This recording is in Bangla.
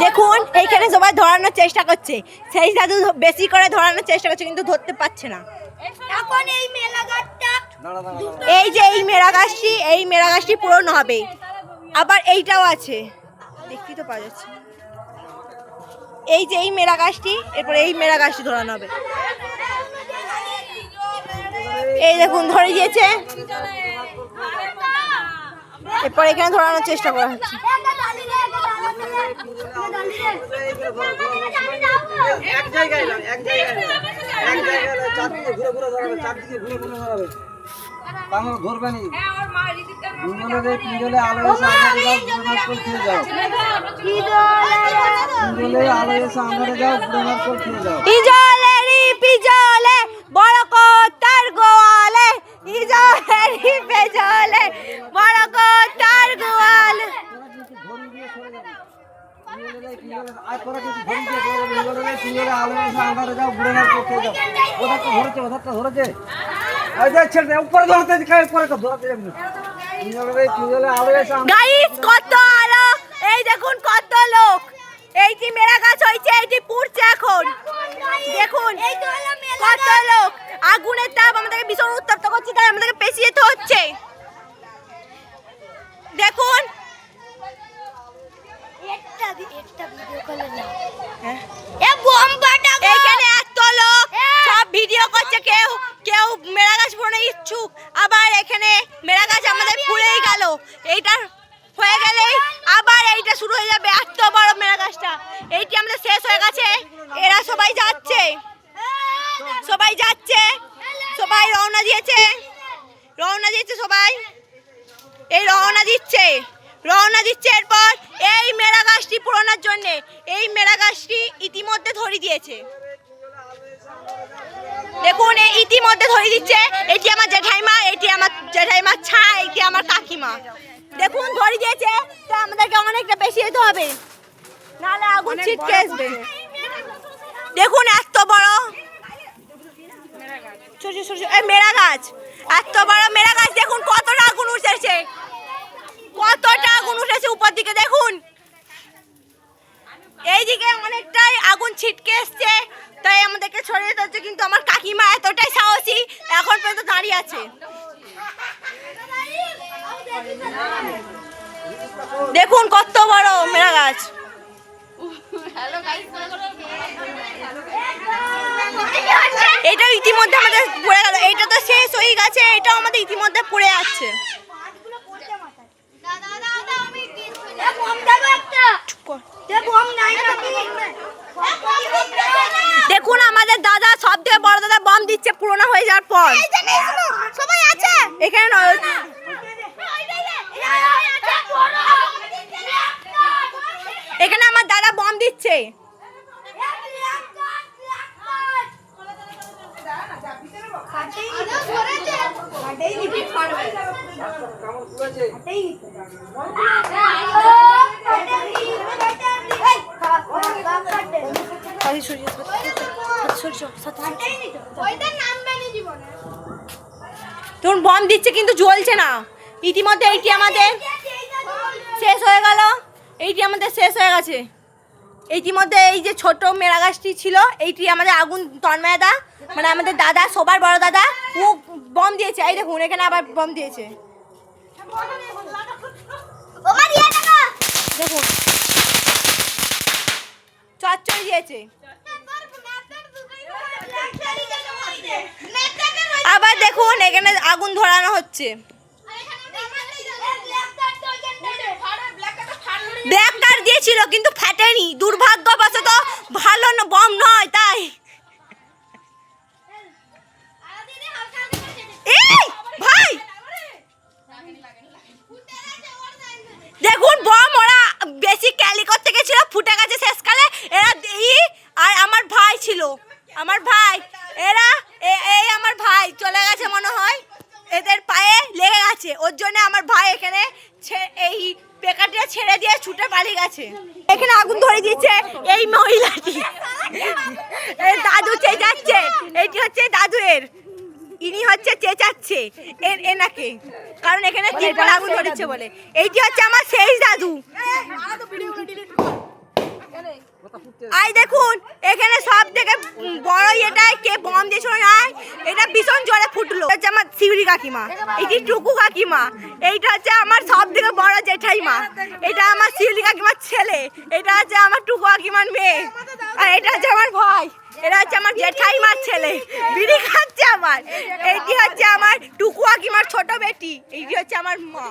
দেখুন এইখানে সবাই ধরানোর চেষ্টা করছে, সেই দাদু বেশি করে ধরানোর চেষ্টা করছে কিন্তু ধরতে পারছে না। এখন এই মেলাঘাটটা, এই যে এই মেলাঘাটটি পূরণ হবে। আবার এইটাও আছে, দেখতে তো পাওয়া যাচ্ছে। এই যে এই মেলাঘাটটি, এরপরে এই মেলাঘাটটি ধরানো হবে। এই দেখুন ধরে দিয়েছে, এরপর এখানে ধরানোর চেষ্টা করা হচ্ছে। বড় কোতার গোয়ালে, ইজলেরি পেজলে বড় কোতার গোয়ালে। গাইস কত আলো, এই দেখুন কত লোক, এইটি মেলা গাছ হয়েছে, এইটি পুড়ছে এখন। দেখুন কত লোক, আগুনের তাপ আমাদেরকে ভীষণ উত্তপ্ত করছে, তাই আমাদেরকে পেছিয়ে যেতে হচ্ছে। দেখুন এখানে এত লোক সব ভিডিও করছে, কেউ কেউ মেলা গাছ পুরোনো ইচ্ছুক, আবার এখানে মেলা গাছ আমাদের পুড়েই গেল। এইটা হয়ে গেলেই আবার এইটা শুরু হয়ে যাবে, এত বড় মেলা গাছটা। এইটি আমাদের শেষ হয়ে গেছে, এরা সবাই যাচ্ছে, সবাই রওনা দিয়েছে সবাই, এই রওনা দিচ্ছে। এরপর এই মেলা গাছটি পুরোনোর জন্য এই মেলা গাছটি ইতিমধ্যে ধরিয়ে দিয়েছে। দেখুন এই ইতিমধ্যে ধরিয়ে দিচ্ছে, এটি আমার জেঠাইমার ছা, এটি আমার কাকিমা। দেখুন ধরিয়ে দিয়েছে, তো আমাদেরকে অনেকটা বেশি যেতে হবে, নাহলে আগুন ছিটকে আসবে। দেখুন এত বড় মেলা গাছ, এত বড় মেলা গাছ, দেখুন কতটা আগুন উঠেছে, উপর দিকে দেখুন। এইদিকে অনেকটাই আগুন ছিটকে এসছে, তাই আমাদেরকে ছড়িয়ে যেতে হচ্ছে, কিন্তু আমার কাকিমা এতটাই সাহসী, এখন পর্যন্ত দাঁড়িয়ে আছে। দেখুন কত বড় মেলা গাছ। এটা ইতিমধ্যে আমাদের পড়ে গেল, এটা তো শেষ হয়ে গেছে, এটাও আমাদের ইতিমধ্যে পড়ে যাচ্ছে। দেখুন আমাদের দাদা, সব থেকে বড় দাদা বম দিচ্ছে পুরোনো হয়ে যাওয়ার পর। সবাই আছে এখানে, এখানে আমার দাদা বম দিচ্ছে। তখন বম দিচ্ছে কিন্তু জ্বলছে না। ইতিমধ্যে এইটি আমাদের শেষ হয়ে গেল, গেছে। ইতিমধ্যে এই যে ছোট মেলা গাছটি ছিল, এইটি আমাদের আগুন তন্ময়দা, মানে আমাদের দাদা, সবার বড় দাদা, ও বম দিয়েছে। এই দেখুন এখানে আবার বম দিয়েছে, দেখুন চচ্চড়ি দিয়েছে। আবার দেখুন এখানে আগুন ধরানো হচ্ছে। ব্ল্যাক কার দিয়েছিল কিন্তু ফাটেনি, দুর্ভাগ্যবশত ভালো বম নয় তাই। ভাই দেখুন বম ওরা বেশি ক্যালি করতে গেছিল, ফুটে গেছে শেষকালে। এরা আর আমার ভাই ছিল, এরা আমার ভাই চলে গেছে মনে হয়, এদের পায়ে লেগে গেছে, ওর জন্য আমার ভাই এখানে এই পেকারটা ছেড়ে দিয়ে ছুটে পালিয়ে গেছে। এখানে আগুন ধরে দিয়েছে এই মহিলাটি, দাদু চেঁচাচ্ছে, এইটি হচ্ছে দাদুয়ের, ইনি হচ্ছে চেঁচাচ্ছে এনাকে, কারণ এখানে আগুন ধরেছে বলে। এইটি হচ্ছে আমার শেষ দাদু। আই দেখুন এখানে সব থেকে বড় এটাই কে বম দিয়েছিল না এটা ভীষণ জোরে ফুটলো। হচ্ছে আমার শিউরি কাকিমা, এটি টুকু কাকিমা, এইটা হচ্ছে আমার সব থেকে বড় জেঠাইমা, এটা আমার শিউরি কাকিমার ছেলে, এটা হচ্ছে আমার টুকু কাকিমার মেয়ে, আর এটা হচ্ছে আমার ভাই, এটা হচ্ছে আমার জেঠাইমার ছেলে বিড়ি খাচ্ছে আমার, এইটি হচ্ছে আমার টুকু কাকিমার ছোট বেটি, এইটি হচ্ছে আমার মা।